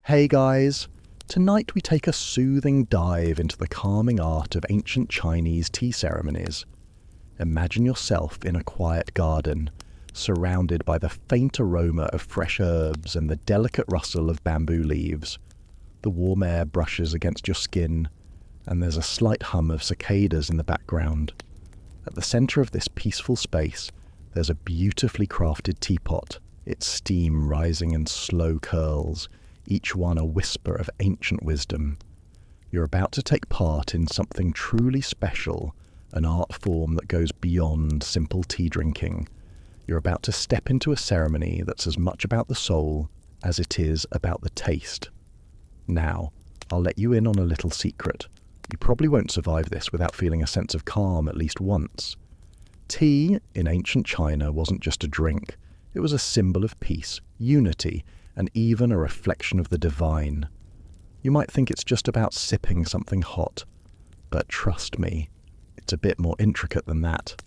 Hey guys! Tonight we take a soothing dive into the calming art of ancient Chinese tea ceremonies. Imagine yourself in a quiet garden, surrounded by the faint aroma of fresh herbs and the delicate rustle of bamboo leaves. The warm air brushes against your skin, and there's a slight hum of cicadas in the background. At the centre of this peaceful space, there's a beautifully crafted teapot, its steam rising in slow curls, each one a whisper of ancient wisdom. You're about to take part in something truly special, an art form that goes beyond simple tea drinking. You're about to step into a ceremony that's as much about the soul as it is about the taste. Now, I'll let you in on a little secret. You probably won't survive this without feeling a sense of calm at least once. Tea in ancient China wasn't just a drink. It was a symbol of peace, unity, and even a reflection of the divine. You might think it's just about sipping something hot, but trust me, it's a bit more intricate than that.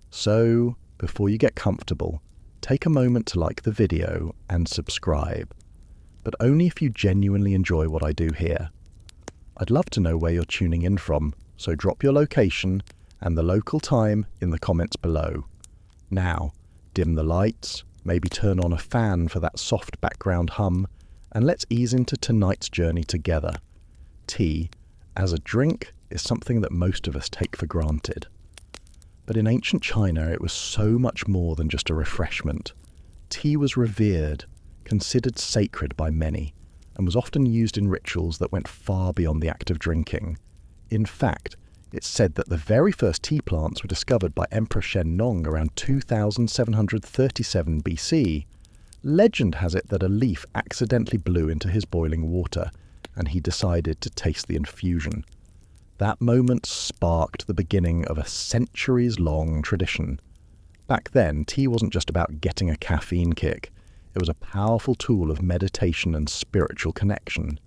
So, before you get comfortable, take a moment to like the video and subscribe, but only if you genuinely enjoy what I do here. I'd love to know where you're tuning in from, so drop your location and the local time in the comments below. Now, dim the lights, maybe turn on a fan for that soft background hum, and let's ease into tonight's journey together. Tea, as a drink, is something that most of us take for granted. But in ancient China, it was so much more than just a refreshment. Tea was revered, considered sacred by many, and was often used in rituals that went far beyond the act of drinking. In fact, it's said that the very first tea plants were discovered by Emperor Shennong around 2737 BC. Legend has it that a leaf accidentally blew into his boiling water, and he decided to taste the infusion. That moment sparked the beginning of a centuries-long tradition. Back then, tea wasn't just about getting a caffeine kick. It was a powerful tool of meditation and spiritual connection.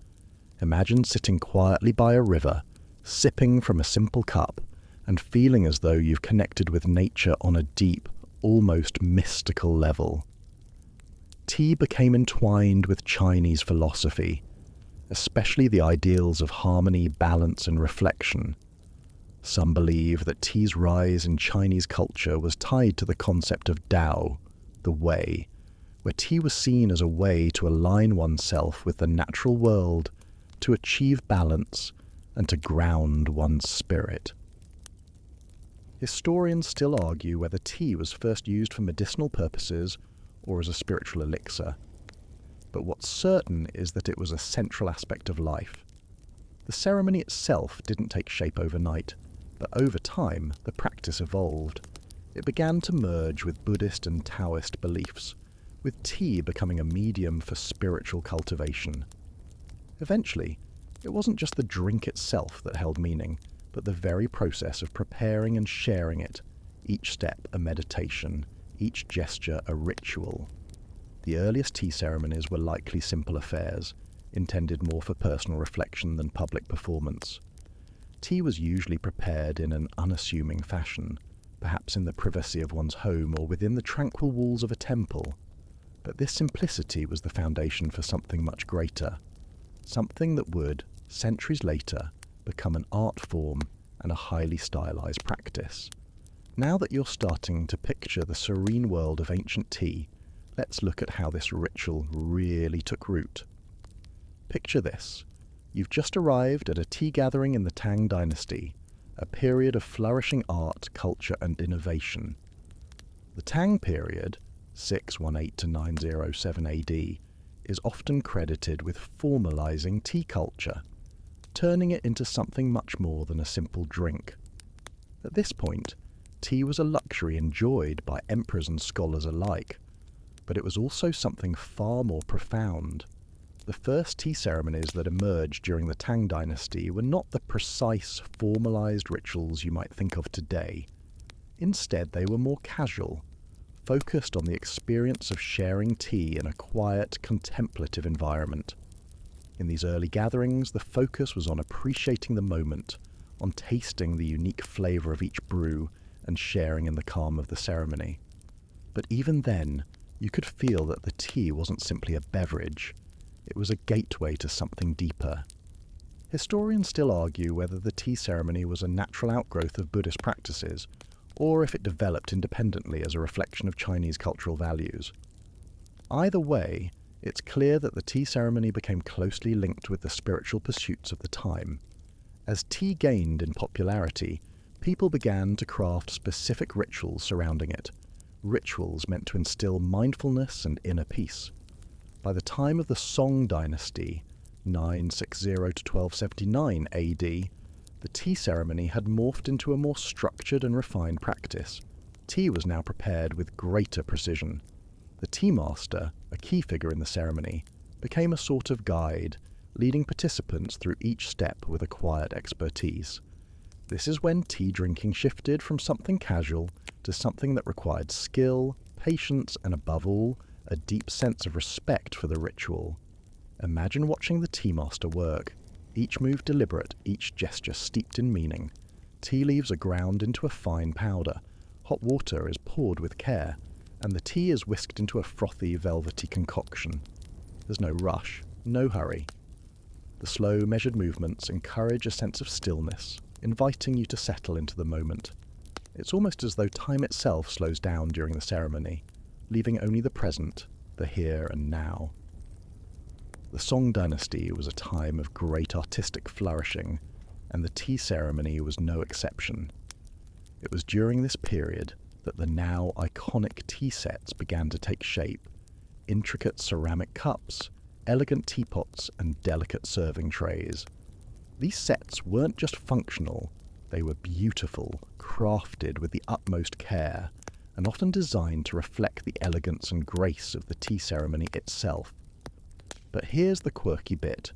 Imagine sitting quietly by a river, sipping from a simple cup, and feeling as though you've connected with nature on a deep, almost mystical level. Tea became entwined with Chinese philosophy, especially the ideals of harmony, balance, and reflection. Some believe that tea's rise in Chinese culture was tied to the concept of Tao, the way, where tea was seen as a way to align oneself with the natural world, to achieve balance, and to ground one's spirit. Historians still argue whether tea was first used for medicinal purposes or as a spiritual elixir, but what's certain is that it was a central aspect of life. The ceremony itself didn't take shape overnight, but over time the practice evolved. It began to merge with Buddhist and Taoist beliefs, with tea becoming a medium for spiritual cultivation. Eventually, it wasn't just the drink itself that held meaning, but the very process of preparing and sharing it, each step a meditation, each gesture a ritual. The earliest tea ceremonies were likely simple affairs, intended more for personal reflection than public performance. Tea was usually prepared in an unassuming fashion, perhaps in the privacy of one's home or within the tranquil walls of a temple. But this simplicity was the foundation for something much greater, something that would, centuries later, become an art form and a highly stylized practice. Now that you're starting to picture the serene world of ancient tea, let's look at how this ritual really took root. Picture this. You've just arrived at a tea gathering in the Tang Dynasty, a period of flourishing art, culture, and innovation. The Tang period, 618 to 907 AD, is often credited with formalizing tea culture, turning it into something much more than a simple drink. At this point, tea was a luxury enjoyed by emperors and scholars alike, but it was also something far more profound. The first tea ceremonies that emerged during the Tang Dynasty were not the precise, formalized rituals you might think of today. Instead, they were more casual, focused on the experience of sharing tea in a quiet, contemplative environment. In these early gatherings, the focus was on appreciating the moment, on tasting the unique flavour of each brew, and sharing in the calm of the ceremony. But even then, you could feel that the tea wasn't simply a beverage. It was a gateway to something deeper. Historians still argue whether the tea ceremony was a natural outgrowth of Buddhist practices, or if it developed independently as a reflection of Chinese cultural values. Either way, it's clear that the tea ceremony became closely linked with the spiritual pursuits of the time. As tea gained in popularity, people began to craft specific rituals surrounding it, rituals meant to instill mindfulness and inner peace. By the time of the Song dynasty, 960 to 1279 AD, the tea ceremony had morphed into a more structured and refined practice. Tea was now prepared with greater precision. The tea master, a key figure in the ceremony, became a sort of guide, leading participants through each step with acquired expertise. This is when tea drinking shifted from something casual to something that required skill, patience, and above all, a deep sense of respect for the ritual. Imagine watching the tea master work, each move deliberate, each gesture steeped in meaning. Tea leaves are ground into a fine powder, hot water is poured with care, and the tea is whisked into a frothy, velvety concoction. There's no rush, no hurry. The slow, measured movements encourage a sense of stillness, inviting you to settle into the moment. It's almost as though time itself slows down during the ceremony, leaving only the present, the here and now. The Song dynasty was a time of great artistic flourishing, and the tea ceremony was no exception. It was during this period that the now iconic tea sets began to take shape: intricate ceramic cups, elegant teapots, and delicate serving trays. These sets weren't just functional, they were beautiful, crafted with the utmost care, and often designed to reflect the elegance and grace of the tea ceremony itself. But here's the quirky bit.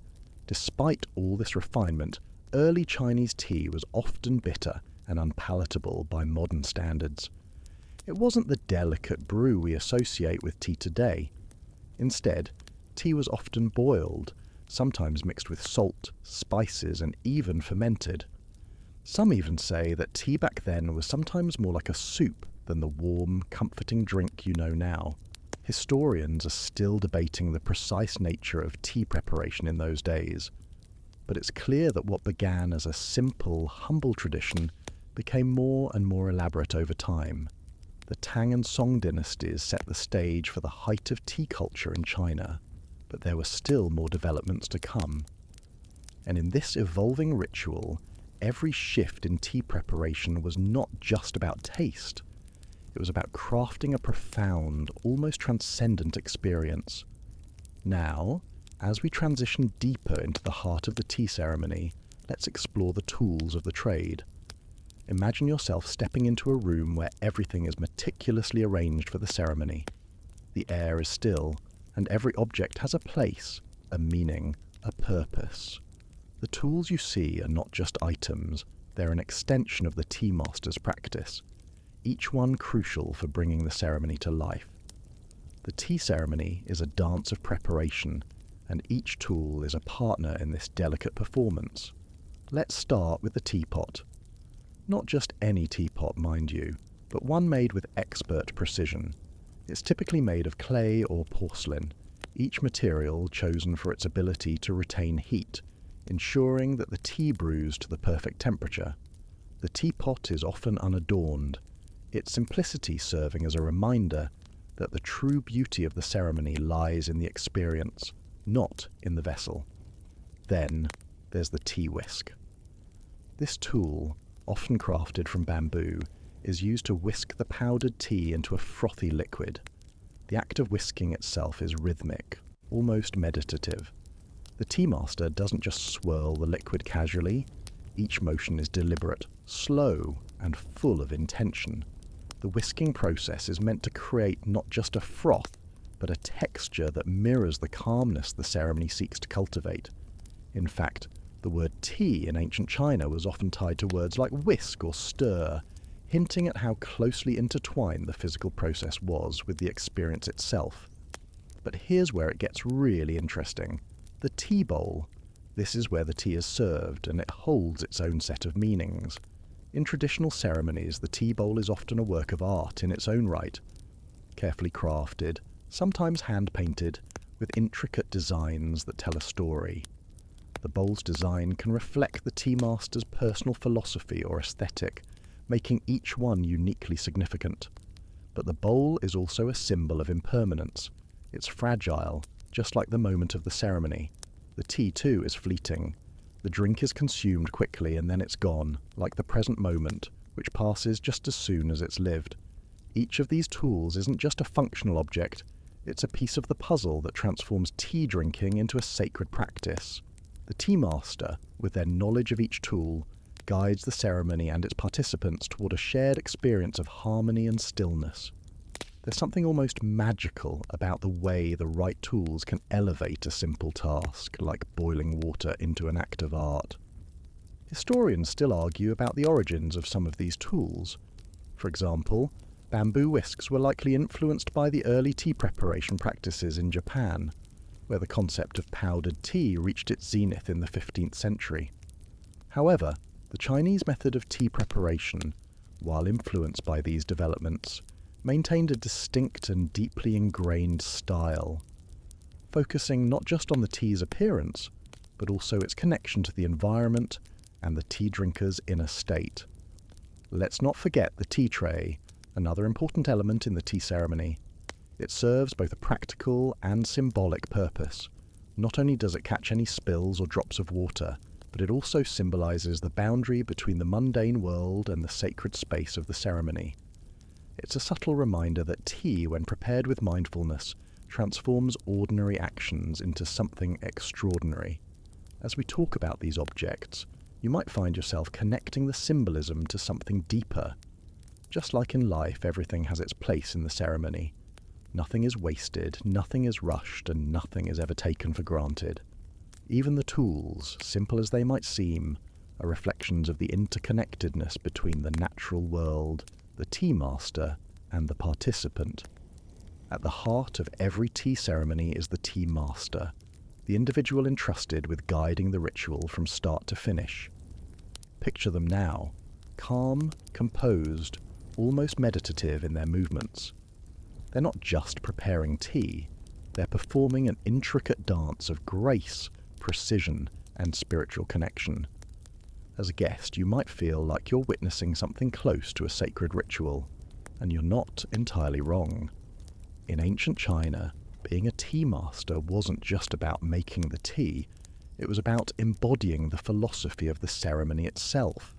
Despite all this refinement, early Chinese tea was often bitter and unpalatable by modern standards. It wasn't the delicate brew we associate with tea today. Instead, tea was often boiled, sometimes mixed with salt, spices, and even fermented. Some even say that tea back then was sometimes more like a soup than the warm, comforting drink you know now. Historians are still debating the precise nature of tea preparation in those days, but it's clear that what began as a simple, humble tradition became more and more elaborate over time. The Tang and Song dynasties set the stage for the height of tea culture in China, but there were still more developments to come. And in this evolving ritual, every shift in tea preparation was not just about taste. It was about crafting a profound, almost transcendent experience. Now, as we transition deeper into the heart of the tea ceremony, let's explore the tools of the trade. Imagine yourself stepping into a room where everything is meticulously arranged for the ceremony. The air is still, and every object has a place, a meaning, a purpose. The tools you see are not just items, they're an extension of the tea master's practice, each one crucial for bringing the ceremony to life. The tea ceremony is a dance of preparation, and each tool is a partner in this delicate performance. Let's start with the teapot. Not just any teapot, mind you, but one made with expert precision. It's typically made of clay or porcelain, each material chosen for its ability to retain heat, ensuring that the tea brews to the perfect temperature. The teapot is often unadorned, its simplicity serving as a reminder that the true beauty of the ceremony lies in the experience, not in the vessel. Then there's the tea whisk. This tool, often crafted from bamboo, is used to whisk the powdered tea into a frothy liquid. The act of whisking itself is rhythmic, almost meditative. The tea master doesn't just swirl the liquid casually. Each motion is deliberate, slow, and full of intention. The whisking process is meant to create not just a froth, but a texture that mirrors the calmness the ceremony seeks to cultivate. In fact, the word tea in ancient China was often tied to words like whisk or stir, hinting at how closely intertwined the physical process was with the experience itself. But here's where it gets really interesting. The tea bowl. This is where the tea is served, and it holds its own set of meanings. In traditional ceremonies, the tea bowl is often a work of art in its own right. Carefully crafted, sometimes hand-painted, with intricate designs that tell a story. The bowl's design can reflect the tea master's personal philosophy or aesthetic, making each one uniquely significant. But the bowl is also a symbol of impermanence. It's fragile, just like the moment of the ceremony. The tea, too, is fleeting. The drink is consumed quickly and then it's gone, like the present moment, which passes just as soon as it's lived. Each of these tools isn't just a functional object, it's a piece of the puzzle that transforms tea drinking into a sacred practice. The tea master, with their knowledge of each tool, guides the ceremony and its participants toward a shared experience of harmony and stillness. There's something almost magical about the way the right tools can elevate a simple task, like boiling water, into an act of art. Historians still argue about the origins of some of these tools. For example, bamboo whisks were likely influenced by the early tea preparation practices in Japan, where the concept of powdered tea reached its zenith in the 15th century. However, the Chinese method of tea preparation, while influenced by these developments, maintained a distinct and deeply ingrained style, focusing not just on the tea's appearance, but also its connection to the environment and the tea drinker's inner state. Let's not forget the tea tray, another important element in the tea ceremony. It serves both a practical and symbolic purpose. Not only does it catch any spills or drops of water, but it also symbolizes the boundary between the mundane world and the sacred space of the ceremony. It's a subtle reminder that tea, when prepared with mindfulness, transforms ordinary actions into something extraordinary. As we talk about these objects, you might find yourself connecting the symbolism to something deeper. Just like in life, everything has its place in the ceremony. Nothing is wasted, nothing is rushed, and nothing is ever taken for granted. Even the tools, simple as they might seem, are reflections of the interconnectedness between the natural world, the tea master, and the participant. At the heart of every tea ceremony is the tea master, the individual entrusted with guiding the ritual from start to finish. Picture them now, calm, composed, almost meditative in their movements. They're not just preparing tea, they're performing an intricate dance of grace, precision, and spiritual connection. As a guest, you might feel like you're witnessing something close to a sacred ritual, and you're not entirely wrong. In ancient China, being a tea master wasn't just about making the tea, it was about embodying the philosophy of the ceremony itself.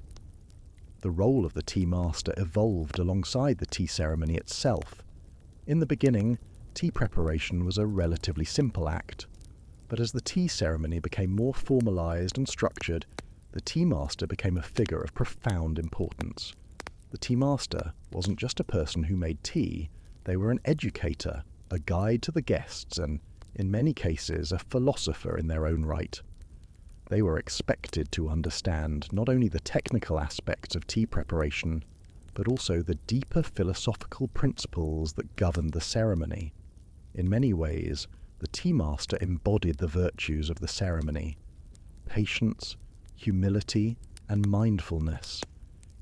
The role of the tea master evolved alongside the tea ceremony itself. In the beginning, tea preparation was a relatively simple act, but as the tea ceremony became more formalized and structured, the tea master became a figure of profound importance. The tea master wasn't just a person who made tea, they were an educator, a guide to the guests, and, in many cases, a philosopher in their own right. They were expected to understand not only the technical aspects of tea preparation, but also the deeper philosophical principles that governed the ceremony. In many ways, the tea master embodied the virtues of the ceremony: patience, humility, and mindfulness.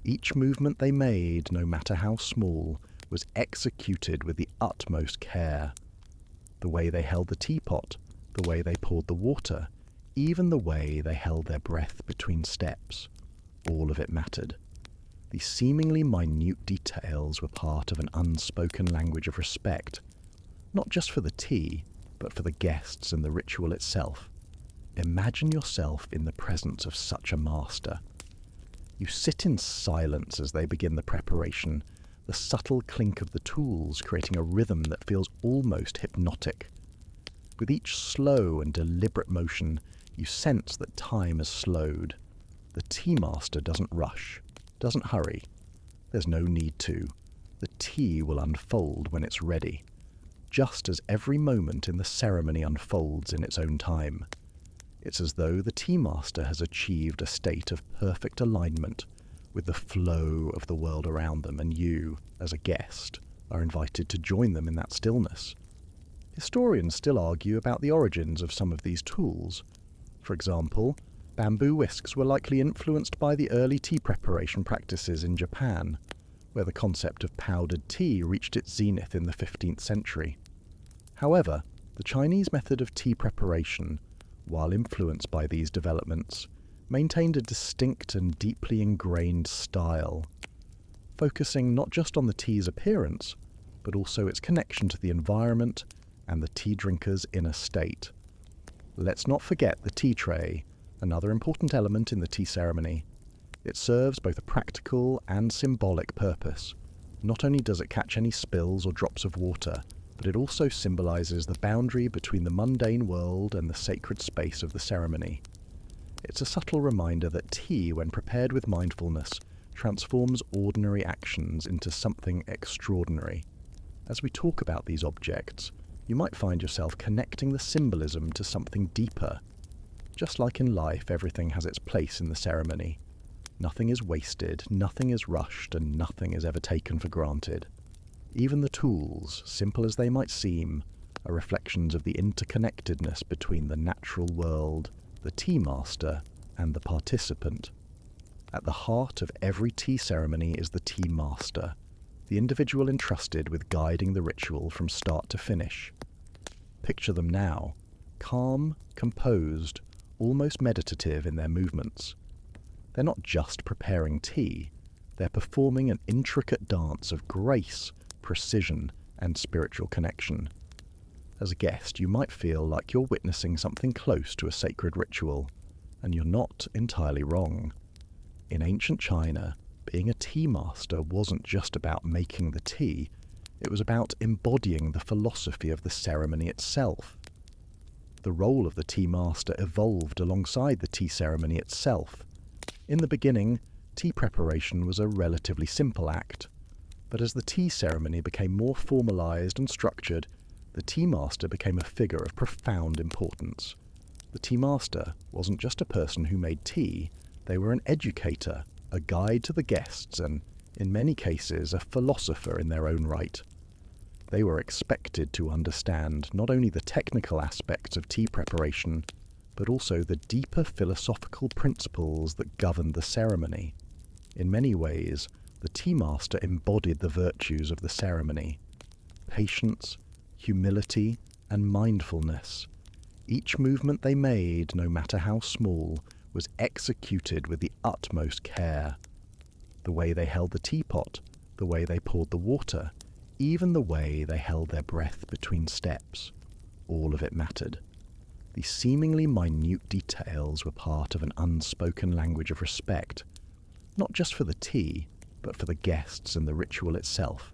Each movement they made, no matter how small, was executed with the utmost care. The way they held the teapot, the way they poured the water, even the way they held their breath between steps, all of it mattered. These seemingly minute details were part of an unspoken language of respect, not just for the tea, but for the guests and the ritual itself. Imagine yourself in the presence of such a master. You sit in silence as they begin the preparation, the subtle clink of the tools creating a rhythm that feels almost hypnotic. With each slow and deliberate motion, you sense that time has slowed. The tea master doesn't rush, doesn't hurry. There's no need to. The tea will unfold when it's ready, just as every moment in the ceremony unfolds in its own time. It's as though the tea master has achieved a state of perfect alignment with the flow of the world around them, and you, as a guest, are invited to join them in that stillness. Historians still argue about the origins of some of these tools. For example, bamboo whisks were likely influenced by the early tea preparation practices in Japan, where the concept of powdered tea reached its zenith in the 15th century. However, The Chinese method of tea preparation, while influenced by these developments, maintained a distinct and deeply ingrained style, focusing not just on the tea's appearance, but also its connection to the environment and the tea drinker's inner state. Let's not forget the tea tray, another important element in the tea ceremony. It serves both a practical and symbolic purpose. Not only does it catch any spills or drops of water, but it also symbolizes the boundary between the mundane world and the sacred space of the ceremony. It's a subtle reminder that tea, when prepared with mindfulness, transforms ordinary actions into something extraordinary. As we talk about these objects, you might find yourself connecting the symbolism to something deeper. Just like in life, everything has its place in the ceremony. Nothing is wasted, nothing is rushed, and nothing is ever taken for granted. Even the tools, simple as they might seem, are reflections of the interconnectedness between the natural world, the tea master, and the participant. At the heart of every tea ceremony is the tea master, the individual entrusted with guiding the ritual from start to finish. Picture them now, calm, composed, almost meditative in their movements. They're not just preparing tea, they're performing an intricate dance of grace, precision, and spiritual connection. As a guest, you might feel like you're witnessing something close to a sacred ritual, and you're not entirely wrong. In ancient China, being a tea master wasn't just about making the tea, it was about embodying the philosophy of the ceremony itself. The role of the tea master evolved alongside the tea ceremony itself. In the beginning, tea preparation was a relatively simple act, but as the tea ceremony became more formalized and structured, the tea master became a figure of profound importance. The tea master wasn't just a person who made tea, they were an educator, a guide to the guests, and, in many cases, a philosopher in their own right. They were expected to understand not only the technical aspects of tea preparation, but also the deeper philosophical principles that governed the ceremony. In many ways, the tea master embodied the virtues of the ceremony: patience, humility, and mindfulness. Each movement they made, no matter how small, was executed with the utmost care. The way they held the teapot, the way they poured the water, even the way they held their breath between steps, all of it mattered. These seemingly minute details were part of an unspoken language of respect, not just for the tea, but for the guests and the ritual itself.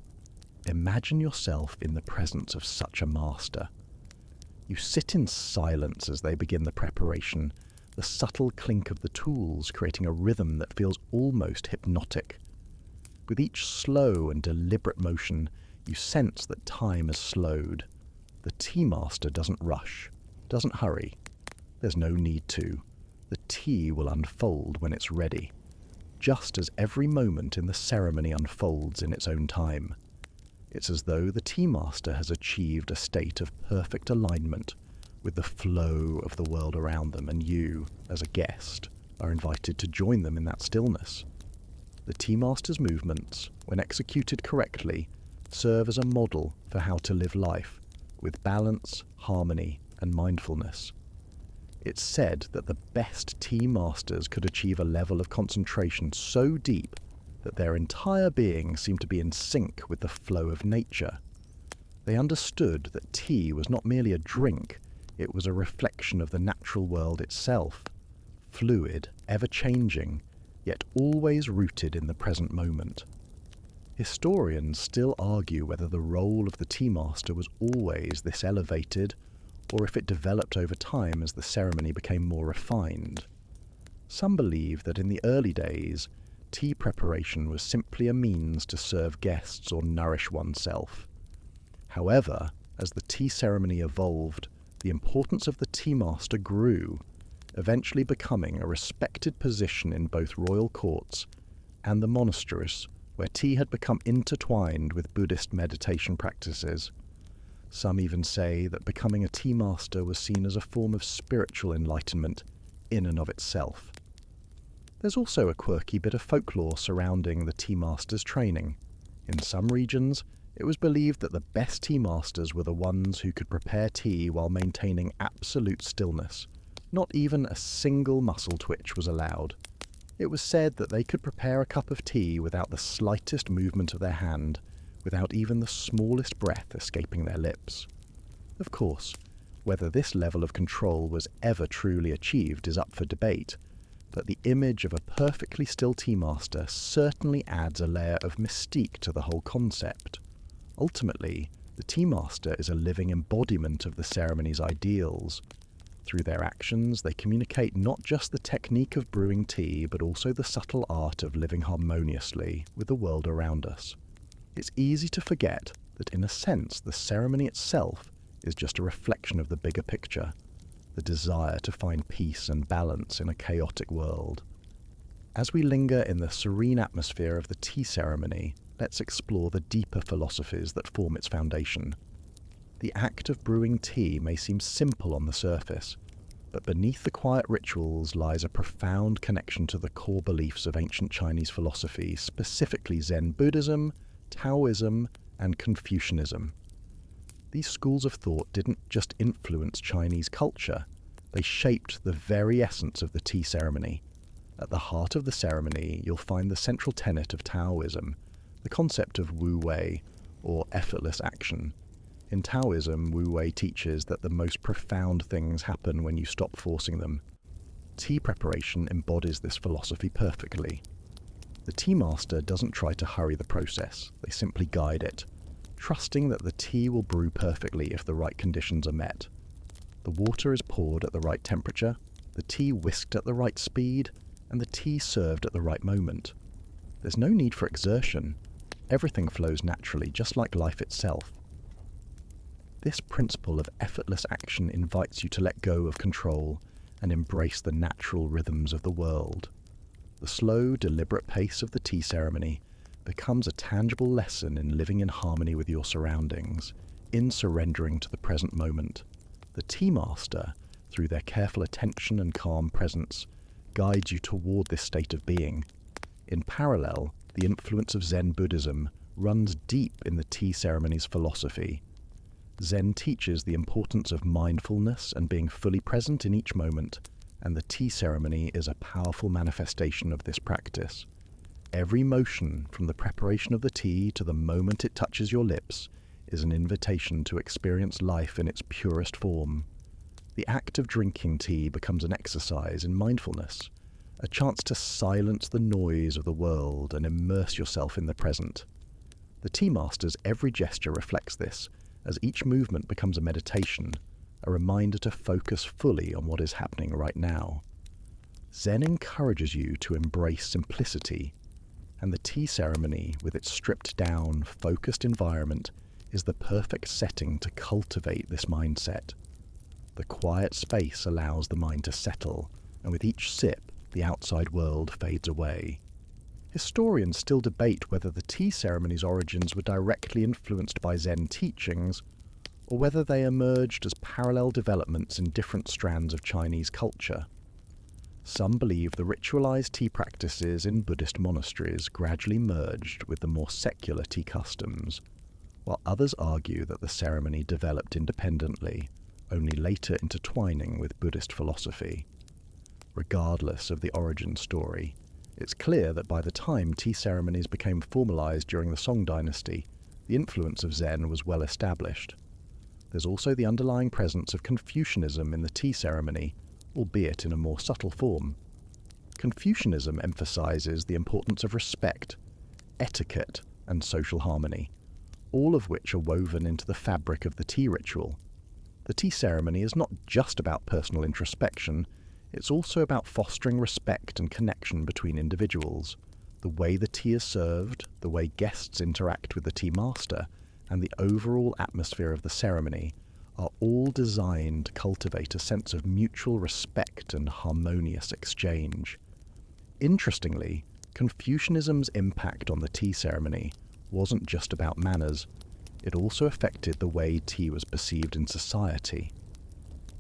Imagine yourself in the presence of such a master. You sit in silence as they begin the preparation, the subtle clink of the tools creating a rhythm that feels almost hypnotic. With each slow and deliberate motion, you sense that time has slowed. The tea master doesn't rush, doesn't hurry. There's no need to. The tea will unfold when it's ready, just as every moment in the ceremony unfolds in its own time. It's as though the tea master has achieved a state of perfect alignment with the flow of the world around them, and you, as a guest, are invited to join them in that stillness. The tea master's movements, when executed correctly, serve as a model for how to live life, with balance, harmony, and mindfulness. It's said that the best tea masters could achieve a level of concentration so deep that their entire being seemed to be in sync with the flow of nature. They understood that tea was not merely a drink, it was a reflection of the natural world itself, fluid, ever-changing, yet always rooted in the present moment. Historians still argue whether the role of the tea master was always this elevated, or if it developed over time as the ceremony became more refined. Some believe that in the early days, tea preparation was simply a means to serve guests or nourish oneself. However, as the tea ceremony evolved, the importance of the tea master grew, eventually becoming a respected position in both royal courts and the monasteries, where tea had become intertwined with Buddhist meditation practices. Some even say that becoming a tea master was seen as a form of spiritual enlightenment in and of itself. There's also a quirky bit of folklore surrounding the tea master's training. In some regions, It was believed that the best tea masters were the ones who could prepare tea while maintaining absolute stillness. Not even a single muscle twitch was allowed. It was said that they could prepare a cup of tea without the slightest movement of their hand, without even the smallest breath escaping their lips. Of course, whether this level of control was ever truly achieved is up for debate, but the image of a perfectly still tea master certainly adds a layer of mystique to the whole concept. Ultimately, the tea master is a living embodiment of the ceremony's ideals. Through their actions, they communicate not just the technique of brewing tea, but also the subtle art of living harmoniously with the world around us. It's easy to forget that, in a sense, the ceremony itself is just a reflection of the bigger picture, the desire to find peace and balance in a chaotic world. As we linger in the serene atmosphere of the tea ceremony, let's explore the deeper philosophies that form its foundation. The act of brewing tea may seem simple on the surface, but beneath the quiet rituals lies a profound connection to the core beliefs of ancient Chinese philosophy, specifically Zen Buddhism, Taoism, and Confucianism. These schools of thought didn't just influence Chinese culture, they shaped the very essence of the tea ceremony. At the heart of the ceremony, you'll find the central tenet of Taoism, the concept of Wu Wei, or effortless action. In Taoism, Wu Wei teaches that the most profound things happen when you stop forcing them. Tea preparation embodies this philosophy perfectly. The tea master doesn't try to hurry the process, they simply guide it, trusting that the tea will brew perfectly if the right conditions are met. The water is poured at the right temperature, the tea whisked at the right speed, and the tea served at the right moment. There's no need for exertion. Everything flows naturally, just like life itself. This principle of effortless action invites you to let go of control and embrace the natural rhythms of the world. The slow, deliberate pace of the tea ceremony becomes a tangible lesson in living in harmony with your surroundings, in surrendering to the present moment. The tea master, through their careful attention and calm presence, guides you toward this state of being. In parallel, the influence of Zen Buddhism runs deep in the tea ceremony's philosophy. Zen teaches the importance of mindfulness and being fully present in each moment, and the tea ceremony is a powerful manifestation of this practice. Every motion, from the preparation of the tea to the moment it touches your lips, is an invitation to experience life in its purest form. The act of drinking tea becomes an exercise in mindfulness, a chance to silence the noise of the world and immerse yourself in the present. The tea master's every gesture reflects this, as each movement becomes a meditation, a reminder to focus fully on what is happening right now. Zen encourages you to embrace simplicity, and the tea ceremony, with its stripped-down, focused environment, is the perfect setting to cultivate this mindset. The quiet space allows the mind to settle, and with each sip, the outside world fades away. Historians still debate whether the tea ceremony's origins were directly influenced by Zen teachings, or whether they emerged as parallel developments in different strands of Chinese culture. Some believe the ritualized tea practices in Buddhist monasteries gradually merged with the more secular tea customs, while others argue that the ceremony developed independently, only later intertwining with Buddhist philosophy. Regardless of the origin story, it's clear that by the time tea ceremonies became formalized during the Song dynasty, the influence of Zen was well established. There's also the underlying presence of Confucianism in the tea ceremony, albeit in a more subtle form. Confucianism emphasizes the importance of respect, etiquette, and social harmony, all of which are woven into the fabric of the tea ritual. The tea ceremony is not just about personal introspection, it's also about fostering respect and connection between individuals. The way the tea is served, the way guests interact with the tea master, and the overall atmosphere of the ceremony are all designed to cultivate a sense of mutual respect and harmonious exchange. Interestingly, Confucianism's impact on the tea ceremony wasn't just about manners, it also affected the way tea was perceived in society.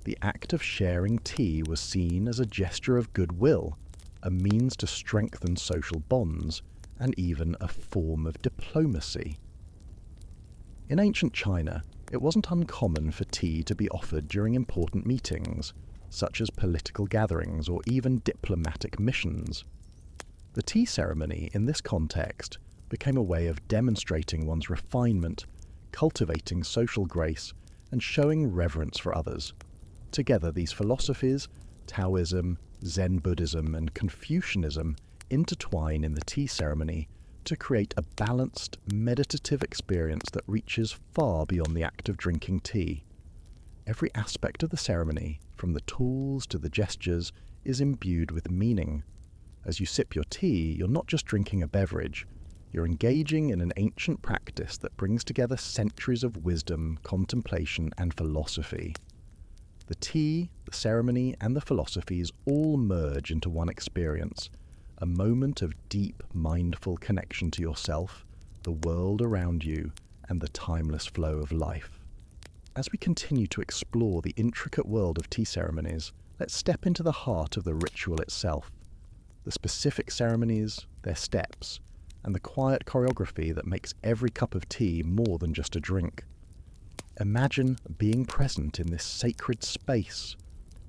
The act of sharing tea was seen as a gesture of goodwill, a means to strengthen social bonds, and even a form of diplomacy. In ancient China, it wasn't uncommon for tea to be offered during important meetings, such as political gatherings or even diplomatic missions. The tea ceremony, in this context, became a way of demonstrating one's refinement, cultivating social grace, and showing reverence for others. Together, these philosophies, Taoism, Zen Buddhism, and Confucianism, intertwine in the tea ceremony to create a balanced, meditative experience that reaches far beyond the act of drinking tea. Every aspect of the ceremony, from the tools to the gestures, is imbued with meaning. As you sip your tea, you're not just drinking a beverage, you're engaging in an ancient practice that brings together centuries of wisdom, contemplation, and philosophy. The tea, the ceremony, and the philosophies all merge into one experience, a moment of deep, mindful connection to yourself, the world around you, and the timeless flow of life. As we continue to explore the intricate world of tea ceremonies, let's step into the heart of the ritual itself. The specific ceremonies, their steps, and the quiet choreography that makes every cup of tea more than just a drink. Imagine being present in this sacred space,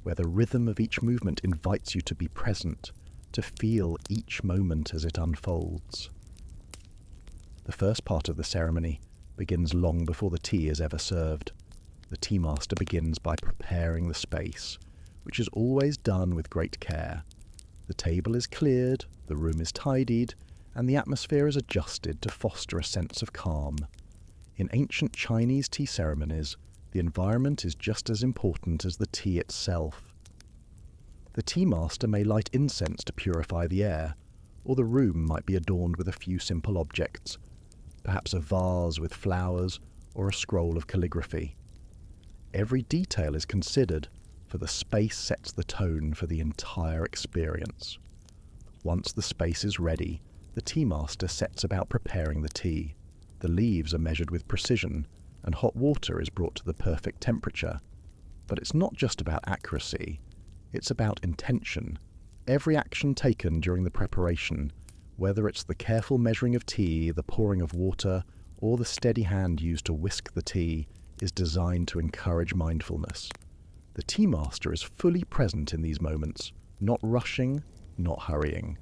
where the rhythm of each movement invites you to be present, to feel each moment as it unfolds. The first part of the ceremony begins long before the tea is ever served. The tea master begins by preparing the space, which is always done with great care. The table is cleared, the room is tidied, and the atmosphere is adjusted to foster a sense of calm. In ancient Chinese tea ceremonies, the environment is just as important as the tea itself. The tea master may light incense to purify the air, or the room might be adorned with a few simple objects, perhaps a vase with flowers or a scroll of calligraphy. Every detail is considered, for the space sets the tone for the entire experience. Once the space is ready, the tea master sets about preparing the tea. The leaves are measured with precision, and hot water is brought to the perfect temperature. But it's not just about accuracy, it's about intention. Every action taken during the preparation, whether it's the careful measuring of tea, the pouring of water, or the steady hand used to whisk the tea, is designed to encourage mindfulness. The tea master is fully present in these moments, not rushing, not hurrying.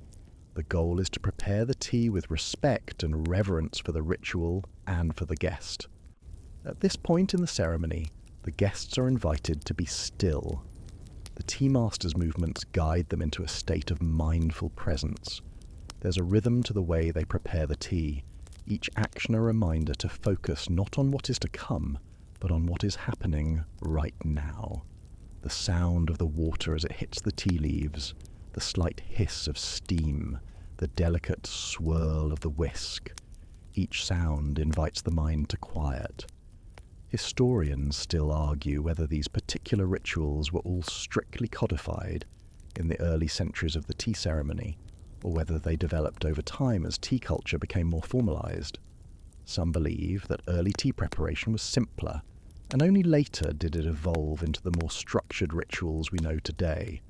The goal is to prepare the tea with respect and reverence for the ritual and for the guest. At this point in the ceremony, the guests are invited to be still. The tea master's movements guide them into a state of mindful presence. There's a rhythm to the way they prepare the tea, each action a reminder to focus not on what is to come, but on what is happening right now. The sound of the water as it hits the tea leaves, the slight hiss of steam, the delicate swirl of the whisk. Each sound invites the mind to quiet. Historians still argue whether these particular rituals were all strictly codified in the early centuries of the tea ceremony, or whether they developed over time as tea culture became more formalized. Some believe that early tea preparation was simpler, and only later did it evolve into the more structured rituals we know today.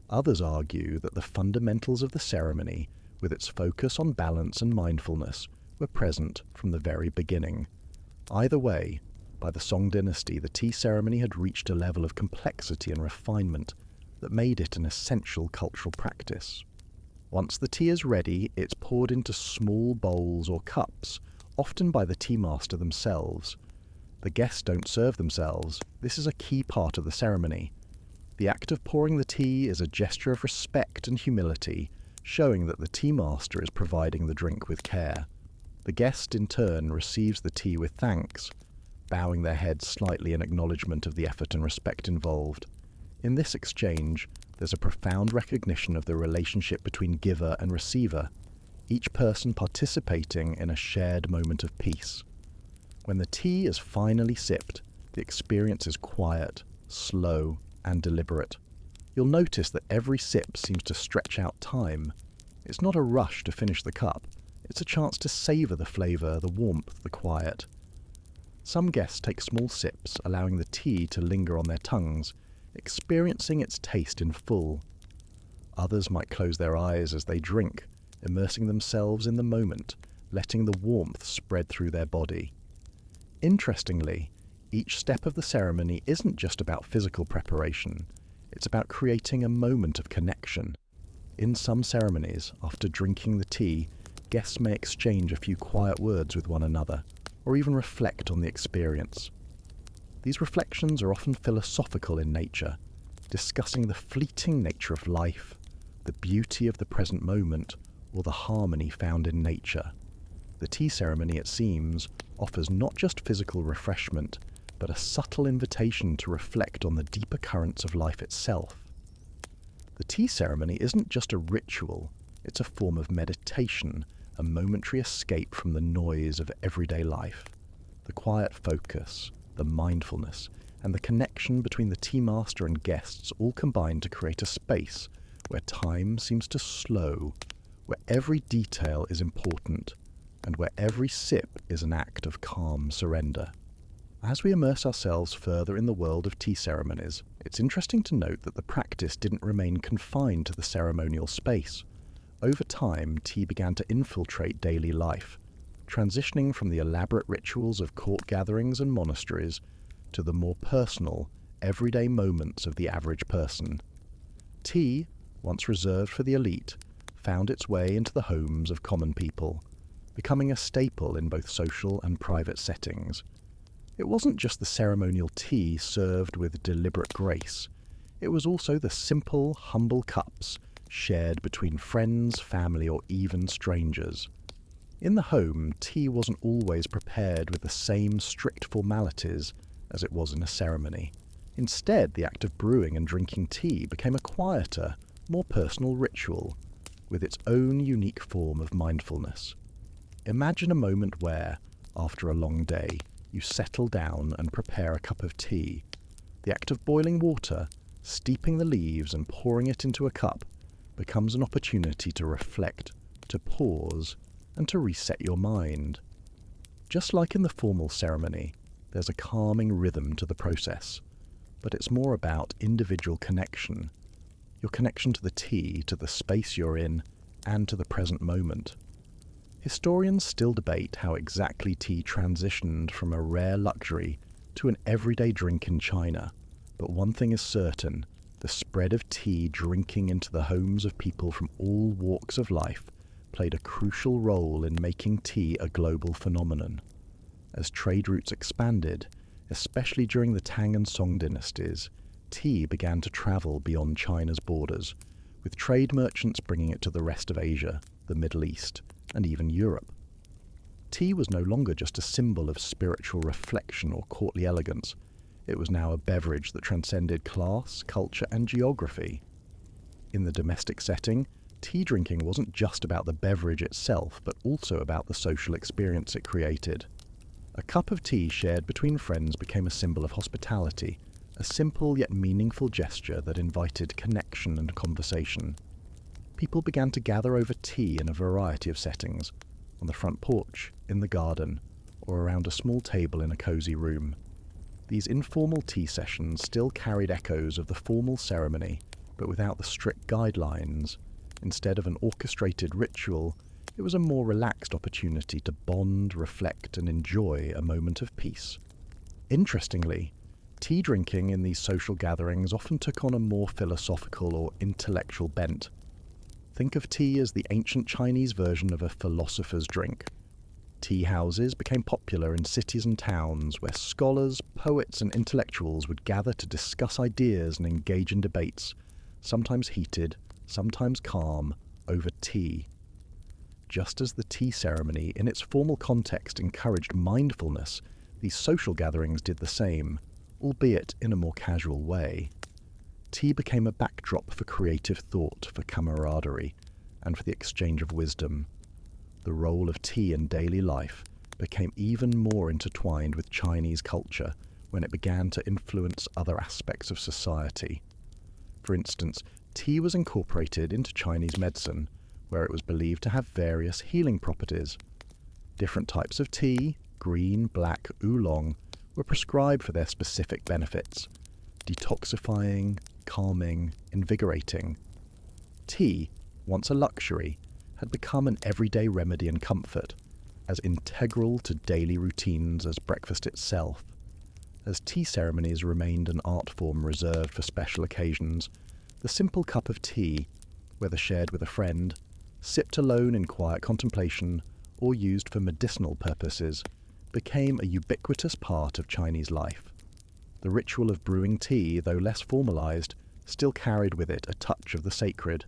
Others argue that the fundamentals of the ceremony, with its focus on balance and mindfulness, were present from the very beginning. Either way, by the Song dynasty, the tea ceremony had reached a level of complexity and refinement that made it an essential cultural practice. Once the tea is ready, it's poured into small bowls or cups, often by the tea master themselves. The guests don't serve themselves. This is a key part of the ceremony. The act of pouring the tea is a gesture of respect and humility, showing that the tea master is providing the drink with care. The guest, in turn, receives the tea with thanks, bowing their heads slightly in acknowledgement of the effort and respect involved. In this exchange, there's a profound recognition of the relationship between giver and receiver, each person participating in a shared moment of peace. When the tea is finally sipped, the experience is quiet, slow, and deliberate. You'll notice that every sip seems to stretch out time. It's not a rush to finish the cup. It's a chance to savor the flavor, the warmth, the quiet. Some guests take small sips, allowing the tea to linger on their tongues, experiencing its taste in full. Others might close their eyes as they drink, immersing themselves in the moment, letting the warmth spread through their body. Interestingly, each step of the ceremony isn't just about physical preparation, it's about creating a moment of connection. In some ceremonies, after drinking the tea, guests may exchange a few quiet words with one another, or even reflect on the experience. These reflections are often philosophical in nature, discussing the fleeting nature of life, the beauty of the present moment, or the harmony found in nature. The tea ceremony, it seems, offers not just physical refreshment, but a subtle invitation to reflect on the deeper currents of life itself. The tea ceremony isn't just a ritual, it's a form of meditation, a momentary escape from the noise of everyday life. The quiet focus, the mindfulness, and the connection between the tea master and guests all combine to create a space where time seems to slow, where every detail is important, and where every sip is an act of calm surrender. As we immerse ourselves further in the world of tea ceremonies, it's interesting to note that the practice didn't remain confined to the ceremonial space. Over time, tea began to infiltrate daily life, transitioning from the elaborate rituals of court gatherings and monasteries to the more personal, everyday moments of the average person. Tea, once reserved for the elite, found its way into the homes of common people, becoming a staple in both social and private settings. It wasn't just the ceremonial tea served with deliberate grace. It was also the simple, humble cups shared between friends, family, or even strangers. In the home, tea wasn't always prepared with the same strict formalities as it was in a ceremony. Instead, the act of brewing and drinking tea became a quieter, more personal ritual, with its own unique form of mindfulness. Imagine a moment where, after a long day, you settle down and prepare a cup of tea. The act of boiling water, steeping the leaves and pouring it into a cup becomes an opportunity to reflect, to pause, and to reset your mind. Just like in the formal ceremony, there's a calming rhythm to the process, but it's more about individual connection, your connection to the tea, to the space you're in, and to the present moment. Historians still debate how exactly tea transitioned from a rare luxury to an everyday drink in China, but one thing is certain: the spread of tea drinking into the homes of people from all walks of life played a crucial role in making tea a global phenomenon. As trade routes expanded, especially during the Tang and Song dynasties, tea began to travel beyond China's borders, with trade merchants bringing it to the rest of Asia, the Middle East, and even Europe. Tea was no longer just a symbol of spiritual reflection or courtly elegance. It was now a beverage that transcended class, culture, and geography. In the domestic setting, tea drinking wasn't just about the beverage itself, but also about the social experience it created. A cup of tea shared between friends became a symbol of hospitality, a simple yet meaningful gesture that invited connection and conversation. People began to gather over tea in a variety of settings, on the front porch, in the garden, or around a small table in a cozy room. These informal tea sessions still carried echoes of the formal ceremony, but without the strict guidelines. Instead of an orchestrated ritual, it was a more relaxed opportunity to bond, reflect, and enjoy a moment of peace. Interestingly, tea drinking in these social gatherings often took on a more philosophical or intellectual bent. Think of tea as the ancient Chinese version of a philosopher's drink. Tea houses became popular in cities and towns where scholars, poets, and intellectuals would gather to discuss ideas and engage in debates, sometimes heated, sometimes calm, over tea. Just as the tea ceremony in its formal context encouraged mindfulness, these social gatherings did the same, albeit in a more casual way. Tea became a backdrop for creative thought, for camaraderie, and for the exchange of wisdom. The role of tea in daily life became even more intertwined with Chinese culture when it began to influence other aspects of society. For instance, tea was incorporated into Chinese medicine, where it was believed to have various healing properties. Different types of tea, green, black, oolong, were prescribed for their specific benefits: detoxifying, calming, invigorating. Tea, once a luxury, had become an everyday remedy and comfort. as integral to daily routines as breakfast itself. As tea ceremonies remained an art form reserved for special occasions, the simple cup of tea, whether shared with a friend, sipped alone in quiet contemplation, or used for medicinal purposes, became a ubiquitous part of Chinese life. The ritual of brewing tea, though less formalized, still carried with it a touch of the sacred.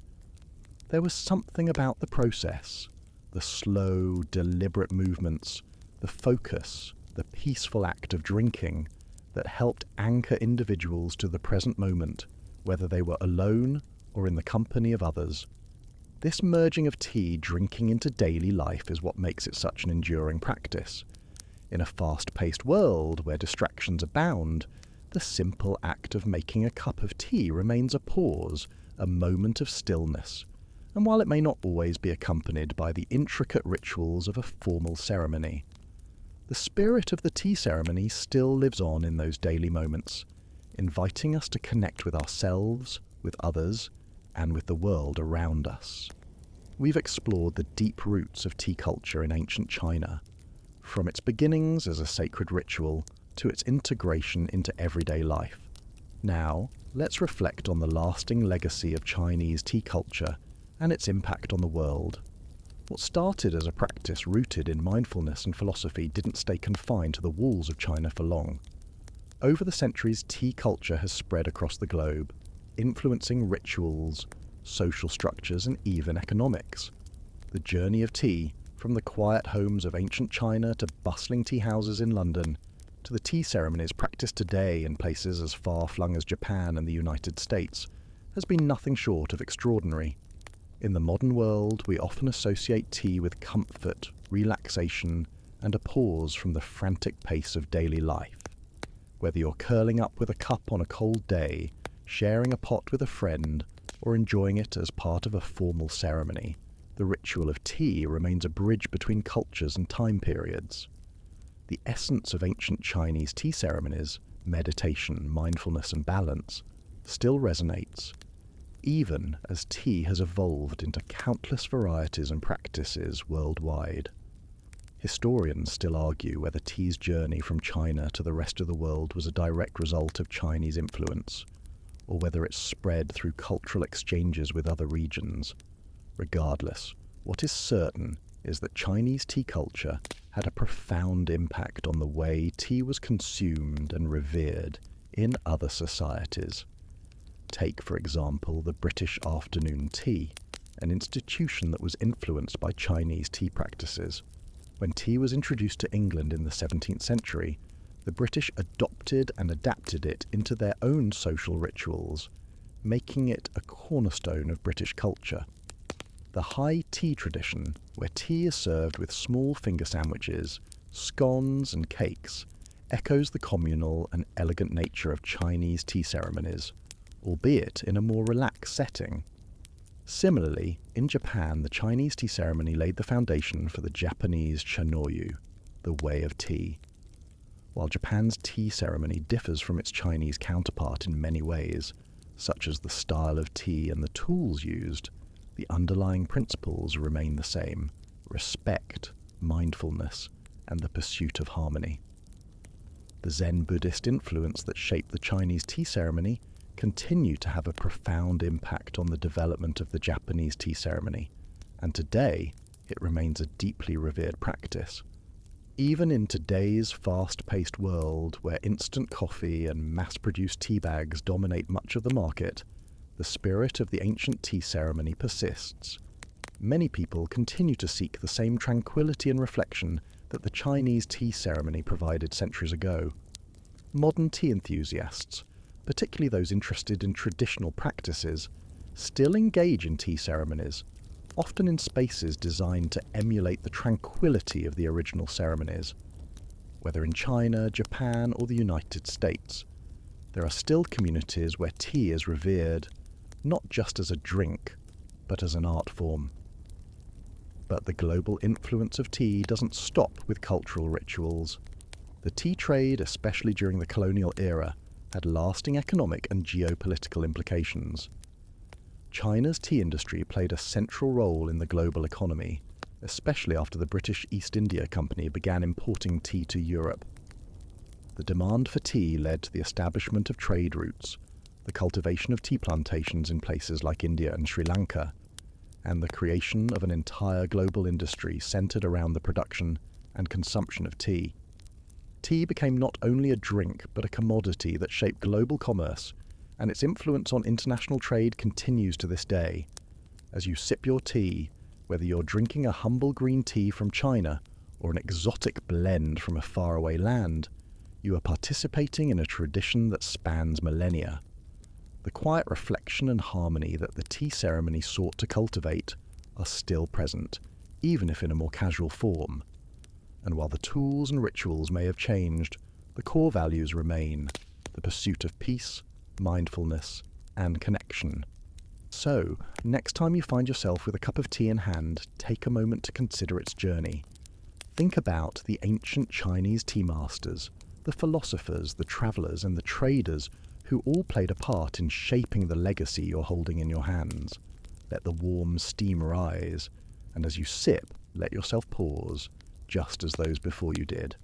There was something about the process, the slow, deliberate movements, the focus, the peaceful act of drinking, that helped anchor individuals to the present moment, whether they were alone or in the company of others. This merging of tea drinking into daily life is what makes it such an enduring practice. In a fast-paced world where distractions abound, the simple act of making a cup of tea remains a pause, a moment of stillness. And while it may not always be accompanied by the intricate rituals of a formal ceremony, the spirit of the tea ceremony still lives on in those daily moments, inviting us to connect with ourselves, with others, and with the world around us. We've explored the deep roots of tea culture in ancient China, from its beginnings as a sacred ritual to its integration into everyday life. Now, let's reflect on the lasting legacy of Chinese tea culture and its impact on the world. What started as a practice rooted in mindfulness and philosophy didn't stay confined to the walls of China for long. Over the centuries, tea culture has spread across the globe, influencing rituals, social structures, and even economics. The journey of tea, from the quiet homes of ancient China to bustling tea houses in London, to the tea ceremonies practiced today in places as far-flung as Japan and the United States, has been nothing short of extraordinary. In the modern world, we often associate tea with comfort, relaxation, and a pause from the frantic pace of daily life. Whether you're curling up with a cup on a cold day, sharing a pot with a friend, or enjoying it as part of a formal ceremony, the ritual of tea remains a bridge between cultures and time periods. The essence of ancient Chinese tea ceremonies, meditation, mindfulness, and balance, still resonates, even as tea has evolved into countless varieties and practices worldwide. Historians still argue whether tea's journey from China to the rest of the world was a direct result of Chinese influence, or whether it spread through cultural exchanges with other regions. Regardless, what is certain is that Chinese tea culture had a profound impact on the way tea was consumed and revered in other societies. Take, for example, the British afternoon tea, an institution that was influenced by Chinese tea practices. When tea was introduced to England in the 17th century, the British adopted and adapted it into their own social rituals, making it a cornerstone of British culture. The high tea tradition, where tea is served with small finger sandwiches, scones and cakes, echoes the communal and elegant nature of Chinese tea ceremonies, albeit in a more relaxed setting. Similarly, in Japan, the Chinese tea ceremony laid the foundation for the Japanese chanoyu, the way of tea. While Japan's tea ceremony differs from its Chinese counterpart in many ways, such as the style of tea and the tools used, the underlying principles remain the same: respect, mindfulness, and the pursuit of harmony. The Zen Buddhist influence that shaped the Chinese tea ceremony continue to have a profound impact on the development of the Japanese tea ceremony, and today it remains a deeply revered practice. Even in today's fast-paced world, where instant coffee and mass-produced tea bags dominate much of the market, the spirit of the ancient tea ceremony persists. Many people continue to seek the same tranquility and reflection that the Chinese tea ceremony provided centuries ago. Modern tea enthusiasts, particularly those interested in traditional practices, still engage in tea ceremonies, often in spaces designed to emulate the tranquility of the original ceremonies. Whether in China, Japan, or the United States, there are still communities where tea is revered, not just as a drink, but as an art form. But the global influence of tea doesn't stop with cultural rituals. The tea trade, especially during the colonial era, had lasting economic and geopolitical implications. China's tea industry played a central role in the global economy, especially after the British East India Company began importing tea to Europe. The demand for tea led to the establishment of trade routes, the cultivation of tea plantations in places like India and Sri Lanka, and the creation of an entire global industry centered around the production and consumption of tea. Tea became not only a drink but a commodity that shaped global commerce, and its influence on international trade continues to this day. As you sip your tea, whether you're drinking a humble green tea from China or an exotic blend from a faraway land, you are participating in a tradition that spans millennia. The quiet reflection and harmony that the tea ceremony sought to cultivate are still present, even if in a more casual form. And while the tools and rituals may have changed, the core values remain: the pursuit of peace, mindfulness, and connection. So, next time you find yourself with a cup of tea in hand, take a moment to consider its journey. Think about the ancient Chinese tea masters, the philosophers, the travellers, and the traders who all played a part in shaping the legacy you're holding in your hands. Let the warm steam rise, and as you sip, let yourself pause, just as those before you did.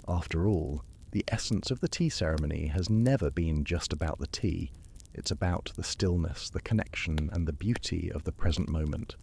After all, the essence of the tea ceremony has never been just about the tea. It's about the stillness, the connection, and the beauty of the present moment.